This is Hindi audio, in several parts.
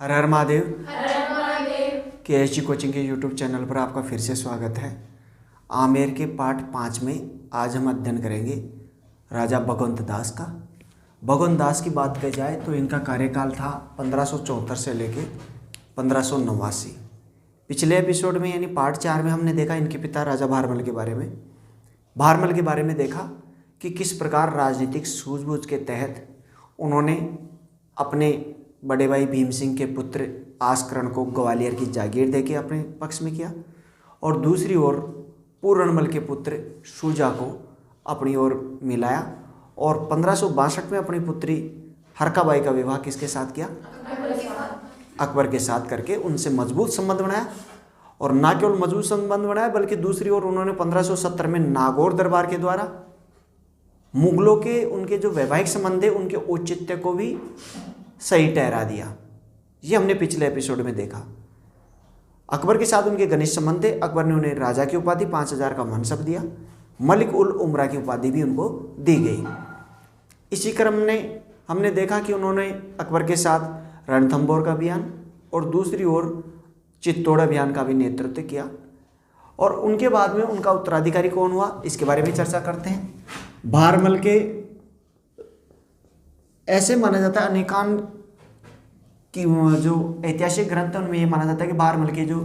हर हर महादेव। हर हर महादेव। KSG कोचिंग के यूट्यूब चैनल पर आपका फिर से स्वागत है। आमेर के पाठ 5 में आज हम अध्ययन करेंगे राजा भगवंत दास का। भगवंत दास की बात की जाए तो इनका कार्यकाल था 1574 से लेके 1589। पिछले एपिसोड में यानी पार्ट 4 में हमने देखा इनके पिता राजा भारमल के बारे में देखा कि किस प्रकार राजनीतिक सूझबूझ के तहत उन्होंने अपने बड़े भाई भीम सिंह के पुत्र आस्करण को ग्वालियर की जागीर देके अपने पक्ष में किया और दूसरी ओर पूर्णमल के पुत्र शुजा को अपनी ओर मिलाया और 1562 में अपनी पुत्री हरकाबाई का विवाह किसके साथ किया? अकबर के साथ करके उनसे मजबूत संबंध बनाया। और ना केवल मजबूत संबंध बनाया बल्कि दूसरी ओर उन्होंने 1570 में नागौर दरबार के द्वारा मुगलों के उनके जो वैवाहिक संबंध है उनके औचित्य को भी सही ठहरा दिया। ये हमने पिछले एपिसोड में देखा। अकबर के साथ उनके घनिष्ठ संबंध थे। अकबर ने उन्हें राजा की उपाधि 5000 का मनसब दिया। मलिक उल उमरा की उपाधि भी उनको दी गई। इसी क्रम में हमने देखा कि उन्होंने अकबर के साथ रणथंभौर का अभियान और दूसरी ओर चित्तौड़ अभियान का भी नेतृत्व किया। और उनके बाद में उनका उत्तराधिकारी कौन हुआ इसके बारे में चर्चा करते हैं। भारमल के ऐसे माना जाता है अनेकान की जो ऐतिहासिक ग्रंथ है उनमें ये माना जाता है कि भारमल के जो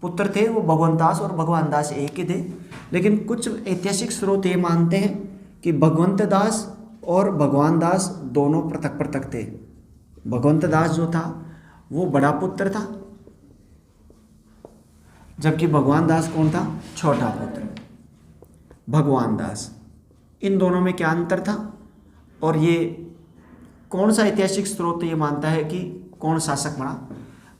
पुत्र थे वो भगवंत दास और भगवान दास एक ही थे। लेकिन कुछ ऐतिहासिक स्रोत ये मानते हैं कि भगवंत दास और भगवान दास दोनों पृथक पृथक थे। भगवंत दास जो था वो बड़ा पुत्र था जबकि भगवान दास कौन था? छोटा पुत्र। भगवान दास, इन दोनों में क्या अंतर था और ये कौन सा ऐतिहासिक स्रोत ये मानता है कि कौन शासक बना?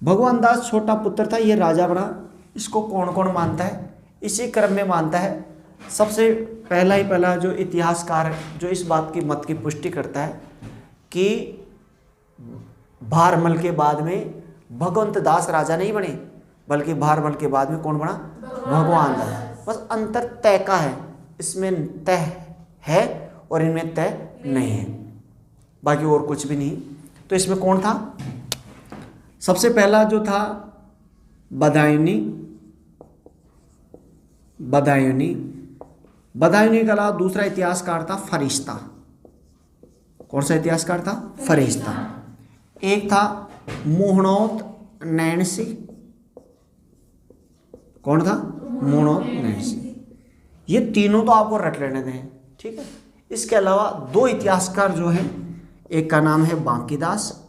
भगवान दास छोटा पुत्र था, ये राजा बना। इसको कौन कौन मानता है? इसी क्रम में मानता है सबसे पहला जो इतिहासकार है जो इस बात की मत की पुष्टि करता है कि भारमल के बाद में भगवंत दास राजा नहीं बने बल्कि भारमल के बाद में कौन बना? भगवान दास। बस अंतर तय का है, इसमें तय है और इनमें तय नहीं है, बाकी और कुछ भी नहीं। तो इसमें कौन था? सबसे पहला जो था बदायूनी के अलावा दूसरा इतिहासकार था फरिश्ता। कौन सा इतिहासकार था? फरिश्ता। एक था मोहनोत नैणसी। कौन था? मोहनोत नैणसी। ये तीनों तो आपको रट लेने दें, ठीक है। इसके अलावा दो इतिहासकार जो हैं, एक का नाम है बांकीदास,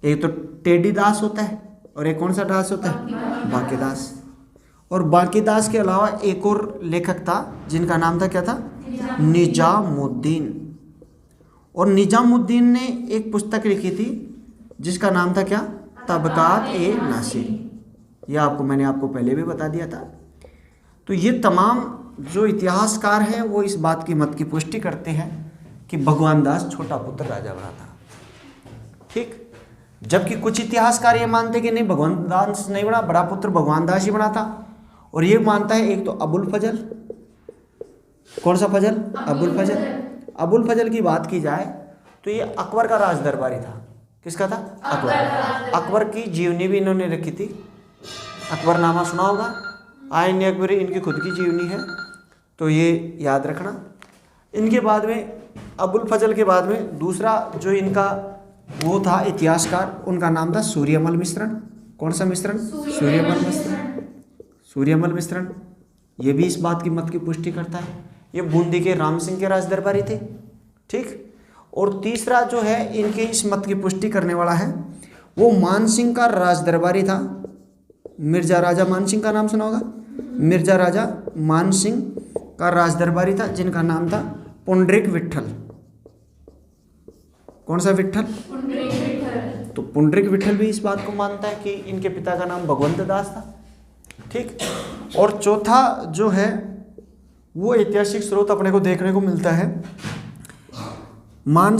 एक तो टेडी दास होता है और एक कौन सा दास होता है? बांकीदास। और बांकीदास के अलावा एक और लेखक था जिनका नाम था, क्या था? निजामुद्दीन। और निजामुद्दीन ने एक पुस्तक लिखी थी जिसका नाम था क्या? तबकात-ए-नासिर। यह मैंने आपको पहले भी बता दिया था। तो ये तमाम जो इतिहासकार हैं वो इस बात की मत की पुष्टि करते हैं कि भगवान दास छोटा पुत्र राजा बना था, ठीक। जबकि कुछ इतिहासकार ये मानते कि नहीं, भगवान दास नहीं बना, बड़ा पुत्र भगवान दास ही बना था। और ये मानता है एक तो अबुल फजल। कौन सा फजल? अबुल फजल। अबुल फजल की बात की जाए तो ये अकबर का राज दरबारी था। किसका था? अकबर। अकबर की जीवनी भी इन्होंने लिखी थी। अकबरनामा सुना होगा, आईन अकबरी इनकी खुद की जीवनी है, तो ये याद रखना। इनके बाद में अबुल फजल के बाद में दूसरा जो इनका वो था इतिहासकार, उनका नाम था सूर्यमल मिश्रण। कौन सा मिश्रण? सूर्यमल मिश्रण। सूर्यमल मिश्रण ये भी इस बात की मत की पुष्टि करता है। ये बूंदी के राम सिंह के राज दरबारी थे, ठीक। और तीसरा जो है इनके इस मत की पुष्टि करने वाला है वो मान सिंह का राज दरबारी था। मिर्जा राजा मान सिंह का नाम सुना होगा। मिर्जा राजा मान सिंह का राज दरबारी था जिनका नाम था पुंडरीक विट्ठल। कौन सा विट्ठल? पुंडरीक विट्ठल। तो पुंडरीक विट्ठल भी इस बात को मानता है कि इनके पिता का नाम भगवंत दास था, ठीक। और चौथा जो है वो ऐतिहासिक स्रोत अपने को देखने को मिलता है मान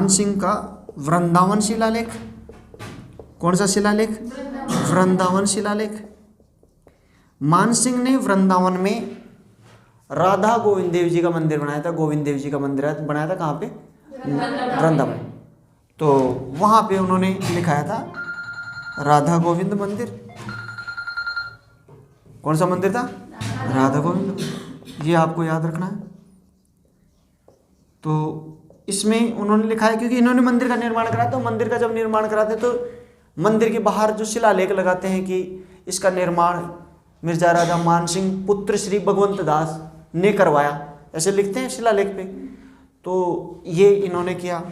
सिंह का वृंदावन शिलालेख। कौन सा शिलालेख? वृंदावन शिलालेख। मान सिंह ने वृंदावन में राधा गोविंद देव जी का मंदिर बनाया था। गोविंद देव जी का मंदिर बनाया था कहाँ पे? वृंदावन। तो वहाँ पे उन्होंने लिखाया था राधा गोविंद मंदिर। कौन सा मंदिर था? राधा गोविंद। ये आपको याद रखना है। तो इसमें उन्होंने लिखा है क्योंकि इन्होंने मंदिर का निर्माण करा। तो मंदिर का जब निर्माण कराते तो मंदिर के बाहर जो शिलालेख लगाते हैं कि इसका निर्माण मिर्जा राजा मानसिंह पुत्र श्री भगवंत दास ने करवाया, ऐसे लिखते हैं शिलालेख पे। तो ये इन्होंने किया,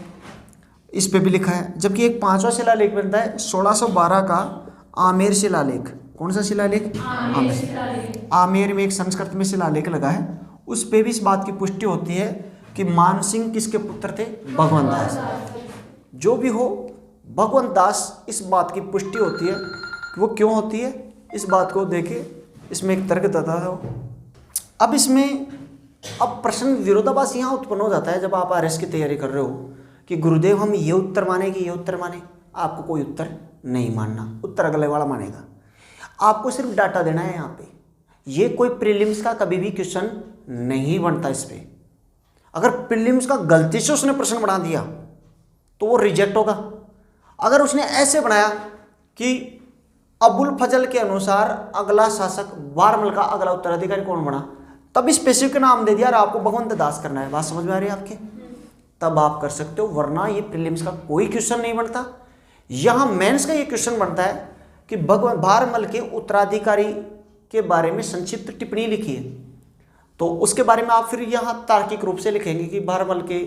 इस पे भी लिखा है। जबकि एक 5वां शिलालेख बनता है 1612 का आमेर शिलालेख। कौन सा शिलालेख? आमेर। आमेर में एक संस्कृत में शिलालेख लगा है, उस पे भी इस बात की पुष्टि होती है कि मानसिंह किसके पुत्र थे? भगवंत दास। जो भी हो, भगवंत दास, इस बात की पुष्टि होती है कि वो क्यों होती है, इस बात को देखे इसमें एक तर्क देता है। अब इसमें प्रश्न विरोधाभास यहाँ उत्पन्न हो जाता है जब आप आरएस की तैयारी कर रहे हो कि गुरुदेव हम ये उत्तर माने कि ये उत्तर माने। आपको कोई उत्तर नहीं मानना, उत्तर अगले वाला मानेगा। आपको सिर्फ डाटा देना है यहाँ पे। ये कोई प्रीलिम्स का कभी भी क्वेश्चन नहीं बनता इस पे। अगर प्रीलिम्स का गलती से उसने प्रश्न बना दिया तो वो रिजेक्ट होगा। अगर उसने ऐसे बनाया कि अबुल फजल के अनुसार अगला शासक बारमल का अगला उत्तराधिकारी कौन बना, तब स्पेसिफिक नाम दे दिया और आपको भगवंत दास करना है, बात समझ में आ रही है आपके? तब आप कर सकते हो, वरना ये प्रीलिम्स का कोई क्वेश्चन नहीं बनता। यहाँ मेंस का ये क्वेश्चन बनता है कि भगवान बारमल के उत्तराधिकारी के बारे में संक्षिप्त टिप्पणी लिखी है। तो उसके बारे में आप फिर यहाँ तार्किक रूप से लिखेंगे कि बारमल के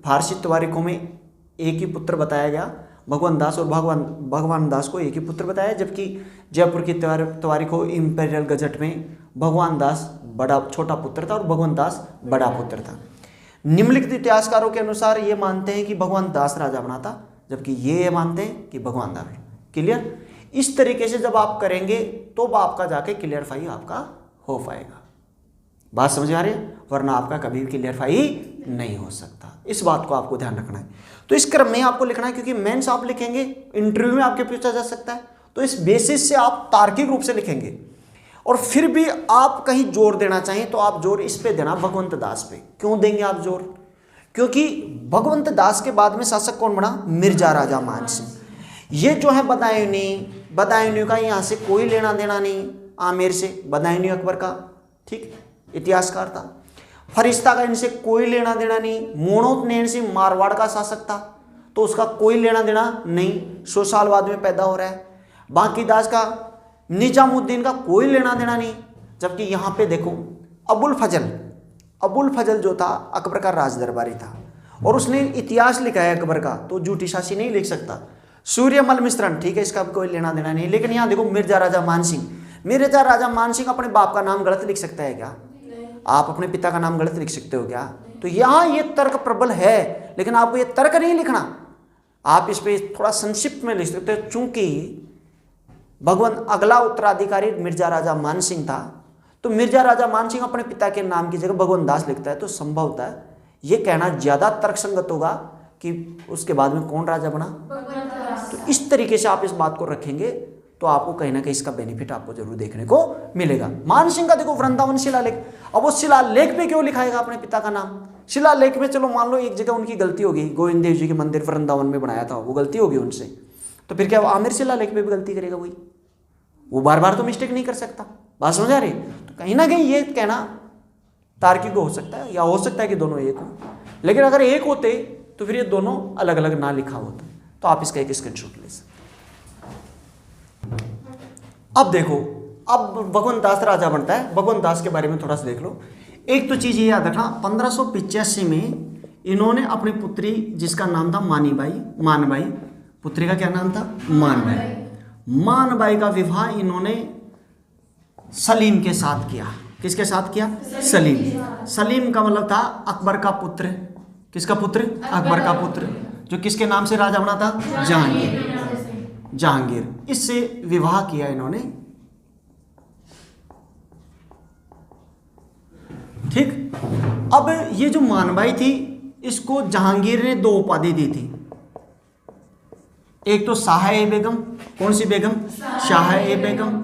फारसी तवारीखों में एक ही पुत्र बताया गया, भगवान दास, और भगवान दास को एक ही पुत्र बताया, जबकि जयपुर की तवारीखों इंपीरियल गजट में भगवान दास बड़ा छोटा पुत्र था और भगवान दास बड़ा पुत्र था। निम्नलिखित इतिहासकारों के अनुसार ये मानते हैं कि भगवान दास राजा बना था, जबकि ये मानते हैं कि भगवान दास। क्लियर? इस तरीके से जब आप करेंगे तो आपका जाके क्लियरफाई आपका हो पाएगा। बात समझ आ रही है? वरना आपका कभी भी क्लियरफाई नहीं हो सकता। इस बात को आपको ध्यान रखना है। तो इस क्रम में आपको लिखना है, क्योंकि मेंस आप लिखेंगे, इंटरव्यू में आपके पूछा जा सकता है, तो इस बेसिस से आप तार्किक रूप से लिखेंगे। और फिर भी आप कहीं जोर देना चाहें तो आप जोर इस पे देना, भगवंत दास पे। क्यों देंगे आप जोर? क्योंकि भगवंत दास के बाद में शासक कौन बना? मिर्जा राजा मानसिंह। ये जो है बदायूंनी का यहाँ से कोई लेना देना नहीं, आमेर से, बदायूंनी अकबर का, ठीक, इतिहासकार था। फरिश्ता का इनसे कोई लेना देना नहीं। मोणोत्तनयन से मारवाड़ का शासक था, तो उसका कोई लेना देना नहीं, 100 साल बाद में पैदा हो रहा है। बांकीदास का, निजामुद्दीन का कोई लेना देना नहीं। जबकि यहाँ पे देखो अबुल फजल जो था अकबर का राज दरबारी था, और उसने इतिहास लिखा है अकबर का, तो झूठी शासी नहीं लिख सकता। सूर्यमल मिश्रण, ठीक है, इसका भी कोई लेना देना नहीं। लेकिन यहाँ देखो मिर्जा राजा मानसिंह अपने बाप का नाम गलत लिख सकता है क्या? आप अपने पिता का नाम गलत लिख सकते हो क्या? तो यहाँ ये तर्क प्रबल है, लेकिन आपको ये तर्क नहीं लिखना, आप इस पे थोड़ा संक्षिप्त में लिख सकते हो। चूंकि भगवान अगला उत्तराधिकारी मिर्जा राजा मानसिंह था, तो मिर्जा राजा मानसिंह अपने पिता के नाम की जगह भगवान दास लिखता है, तो संभव होता है ये कहना ज्यादा तर्कसंगत होगा कि उसके बाद में कौन राजा बना। तो इस तरीके से आप इस बात को रखेंगे तो आपको कहीं ना कहीं इसका बेनिफिट आपको जरूर देखने को मिलेगा। मानसिंह का देखो वृंदावन शिलालेख, अब वो शिलालेख पे क्यों लिखाएगा अपने पिता का नाम? शिलालेख में चलो मान लो एक जगह उनकी गलती होगी, गोविंद देव जी के मंदिर वृंदावन में बनाया था, वो गलती होगी उनसे, तो फिर क्या वो आमिर शिलालेख में भी गलती करेगा? वही, वो बार बार तो मिस्टेक नहीं कर सकता। बात समझ आ रही? तो कहीं ना कहीं ये कहना तार्किक हो सकता है, या हो सकता है कि दोनों एक हो, लेकिन अगर एक होते तो फिर ये दोनों अलग अलग ना लिखा होता। तो आप इसका एक स्क्रीनशॉट ले सकते। अब देखो, अब भगवंत दास राजा बनता है। भगवंत दास के बारे में थोड़ा सा देख लो। एक तो चीज ये याद रखना, 1585 में इन्होंने अपनी पुत्री, जिसका नाम था मानबाई, पुत्री का क्या नाम था? मानबाई का विवाह इन्होंने सलीम के साथ किया। किसके साथ किया? सलीम का मतलब था अकबर का पुत्र। किसका पुत्र? अकबर का पुत्र, जो किसके नाम से राजा बना था? जहांगीर। इससे विवाह किया इन्होंने, ठीक। अब ये जो मानबाई थी, इसको जहांगीर ने 2 उपाधि दी थी। एक तो शाह-ए बेगम, कौन सी बेगम? शाह-ए बेगम,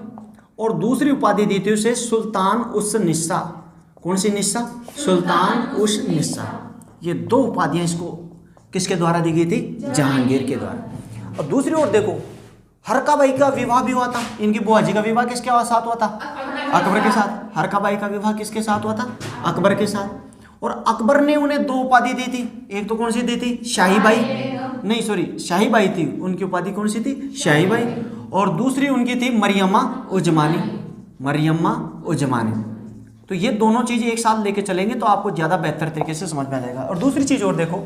और दूसरी उपाधि दी थी उसे सुल्तान उस निस्सा। कौन सी निस्सा? सुल्तान उस निस्सा। ये 2 उपाधियां इसको किसके द्वारा दी गई थी? जहांगीर के द्वारा। और दूसरी ओर देखो, हरकाबाई का विवाह भी हुआ था। इनकी बुआ जी का विवाह किसके साथ हुआ था? अकबर के साथ। हरकाबाई का विवाह किसके साथ हुआ था? अकबर के साथ। और अकबर ने उन्हें 2 उपाधि दी थी। एक तो कौन सी दी थी? शाही बाई, नहीं सॉरी शाही बाई थी उनकी उपाधि। कौन सी थी? शाही बाई। और दूसरी उनकी थी मरियम्मा उजमानी। मरियम्मा उजमानी। तो ये दोनों चीज़ एक साथ लेके चलेंगे तो आपको ज़्यादा बेहतर तरीके से समझ में आ जाएगा। और दूसरी चीज़ और देखो,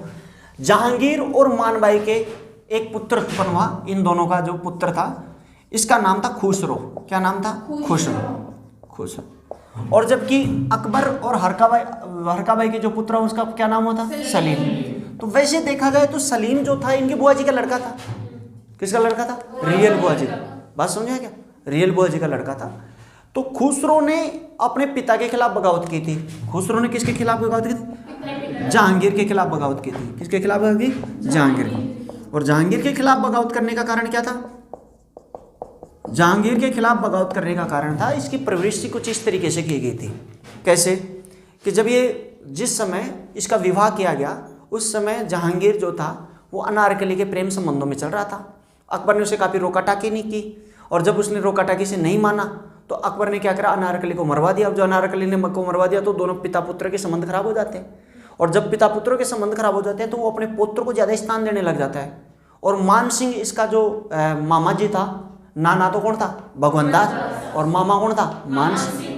जहांगीर और मानबाई के एक पुत्र उत्पन्न हुआ। इन दोनों का जो पुत्र था इसका नाम था खुसरो। क्या नाम था? खुसरो। और जबकि अकबर और हरकाबाई के जो पुत्र है उसका क्या नाम होता? सलीम। तो वैसे देखा जाए तो सलीम जो था इनकी बुआ जी का लड़का था। किसका लड़का था? रियल बुआ जी। बात समझा क्या? रियल बुआ जी का लड़का था। तो खुसरो ने अपने पिता के खिलाफ बगावत की थी। खुसरो ने किसके खिलाफ बगावत की थी? जहांगीर के खिलाफ बगावत की थी। किसके खिलाफ बगावत की? जहांगीर की। और जहांगीर के खिलाफ बगावत करने का कारण क्या था? जहांगीर के खिलाफ बगावत करने का कारण था इसकी प्रवृत्ति कुछ इस तरीके से की गई थी। कैसे? कि जब ये जिस समय इसका विवाह किया गया उस समय जहांगीर जो था वो अनारकली के प्रेम संबंधों में चल रहा था। अकबर ने उसे काफ़ी रोका टाकी नहीं की। और जब उसने रोका टाकी से नहीं माना तो अकबर ने क्या करा? अनारकली को मरवा दिया। अब जो अनारकली ने को मरवा दिया तो दोनों पिता पुत्र के संबंध खराब हो जाते हैं। और जब पिता पुत्रों के संबंध खराब हो जाते हैं तो वो अपने पुत्र को ज़्यादा स्थान देने लग जाता है। और मान सिंह इसका जो मामा जी था, नाना तो कौन था? भगवंत दास। और मामा कौन था?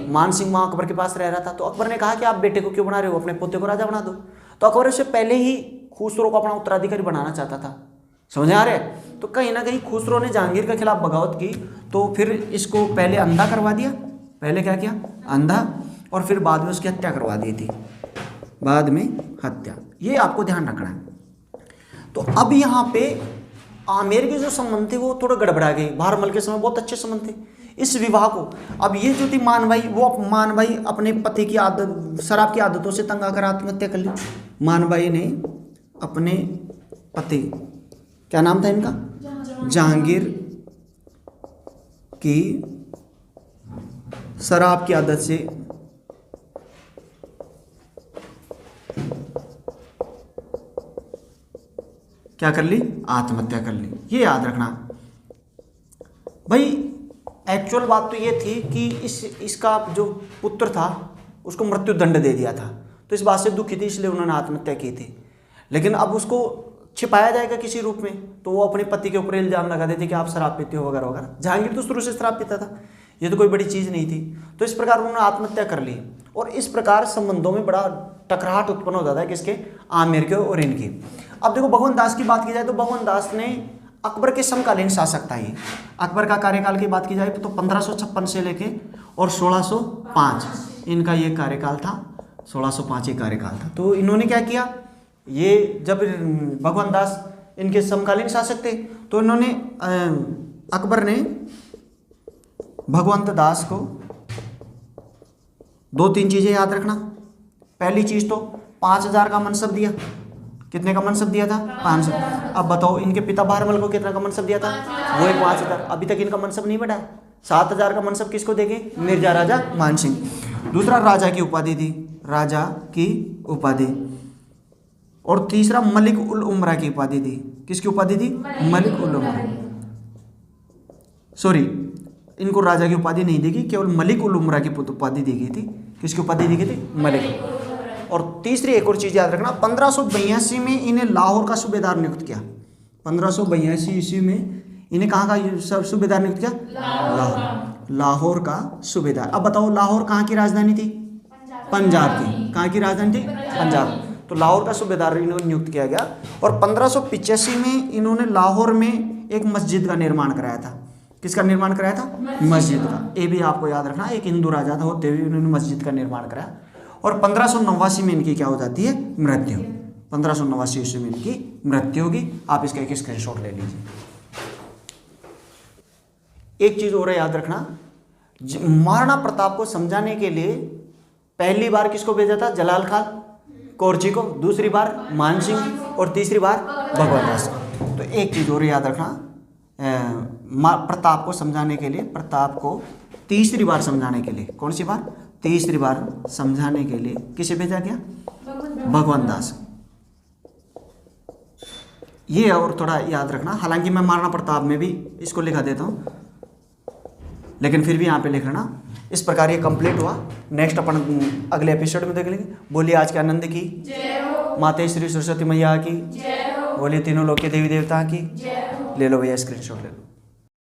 मान सिंह वहाँ अकबर के पास रह रहा था। तो अकबर ने कहा कि आप बेटे को क्यों बना रहे हो? अपने पोते को राजा बना दो। तो अकबर उससे पहले ही खुसरो को अपना उत्तराधिकारी बनाना चाहता था। समझ आ रहा है? तो कहीं ना कहीं खुसरो ने जहांगीर के खिलाफ बगावत की तो फिर इसको पहले अंधा करवा दिया। पहले क्या किया? अंधा। और फिर बाद में उसकी हत्या करवा दी थी। बाद में हत्या। ये आपको ध्यान रखना है। तो अब यहाँ पे आमेर के जो संबंध थे वो थोड़े गड़बड़ा गए। भारमल के समय बहुत अच्छे संबंध थे। इस विवाह को अब ये जो थी मानबाई, वो मानबाई अपने पति की आदत, शराब की आदतों से तंग आकर आत्महत्या कर ली। मानबाई ने अपने पति, क्या नाम था इनका? जहांगीर की शराब की आदत से क्या कर ली? आत्महत्या कर ली। ये याद रखना भाई। एक्चुअल बात तो ये थी कि इसका जो पुत्र था उसको मृत्यु दंड दे दिया था। तो इस बात से दुखी थी इसलिए उन्होंने आत्महत्या की थी। लेकिन अब उसको छिपाया जाएगा किसी रूप में तो वो अपने पति के ऊपर इल्जाम लगा देते कि आप शराब पीते हो वगैरह वगैरह। जहांगीर तो शुरू से शराब पीता था, ये तो कोई बड़ी चीज़ नहीं थी। तो इस प्रकार उन्होंने आत्महत्या कर ली। और इस प्रकार संबंधों में बड़ा टकराहट उत्पन्न हो जाता है। किसके? आमेर के और इनकी। अब देखो भगवंत दास की बात की जाए तो भगवंत दास ने अकबर के समकालीन शासक था। ये अकबर का कार्यकाल की बात की जाए तो 1556 से लेके और 1605 इनका ये कार्यकाल था। 1605 ये कार्यकाल था। तो इन्होंने क्या किया? ये जब भगवंत दास इनके समकालीन शासक थे तो इन्होंने अकबर ने भगवंत दास को 2-3 चीज़ें याद रखना। पहली चीज़ तो 5000 का मनसब दिया। कितने का मनसब दिया था? 500। अब बताओ इनके पिता भारमल को कितना का मनसब दिया था? वो 5000। अभी तक इनका मनसब नहीं बढ़ा। 7000 का मनसब किसको देंगे? मिर्जा राजा मान सिंह। दूसरा राजा की उपाधि दी, राजा की उपाधि। और तीसरा मलिक उल उमरा की उपाधि दी। किसकी उपाधि दी? मलिक उल उमरा। सॉरी, इनको राजा की उपाधि नहीं दी गई, केवल मलिक उल उमरा की उपाधि दी गई थी। किसकी उपाधि दी गई थी? मलिक। और तीसरी एक और चीज़ याद रखना, 1582 में इन्हें लाहौर का सूबेदार नियुक्त किया। 1582 ईस्वी में इन्हें कहाँ का सूबेदार नियुक्त किया? लाहौर का सूबेदार। अब बताओ लाहौर कहाँ की राजधानी थी? पंजाब की। कहाँ की राजधानी थी? पंजाब। तो लाहौर का सूबेदार इन्होंने नियुक्त किया गया। और 1585 में इन्होंने लाहौर में एक मस्जिद का निर्माण कराया था। किसका निर्माण कराया था? मस्जिद का। ये भी आपको याद रखना, एक हिंदू राजा था होते हुए उन्होंने मस्जिद का निर्माण कराया। और 1589 में इनकी क्या हो जाती है? मृत्यु। 1589 ईस्वी में इनकी मृत्यु होगी। आप इसका एक स्क्रीनशॉट ले लीजिए। एक चीज और याद रखना, महाराणा प्रताप को समझाने के लिए पहली बार किसको भेजा था? जलाल खान कोरची को, दूसरी बार मान सिंह और तीसरी बार भगवत दास। तो एक चीज और याद रखना, प्रताप को समझाने के लिए, प्रताप को तीसरी बार समझाने के लिए, कौन सी बार? तीसरी बार समझाने के लिए किसे भेजा गया? भगवंत दास। ये और थोड़ा याद रखना, हालांकि मैं महाराणा प्रताप में भी इसको लिखा देता हूँ, लेकिन फिर भी यहाँ पे लिख लेना। इस प्रकार ये कंप्लीट हुआ। नेक्स्ट अपन अगले एपिसोड में देख लेंगे। बोलिए आज के आनंद की जय हो। माता श्री सरस्वती मैया की जय हो। बोलिए तीनों लोग के देवी देवता की। जय हो। ले लो भैया स्क्रीनशॉट ले लो।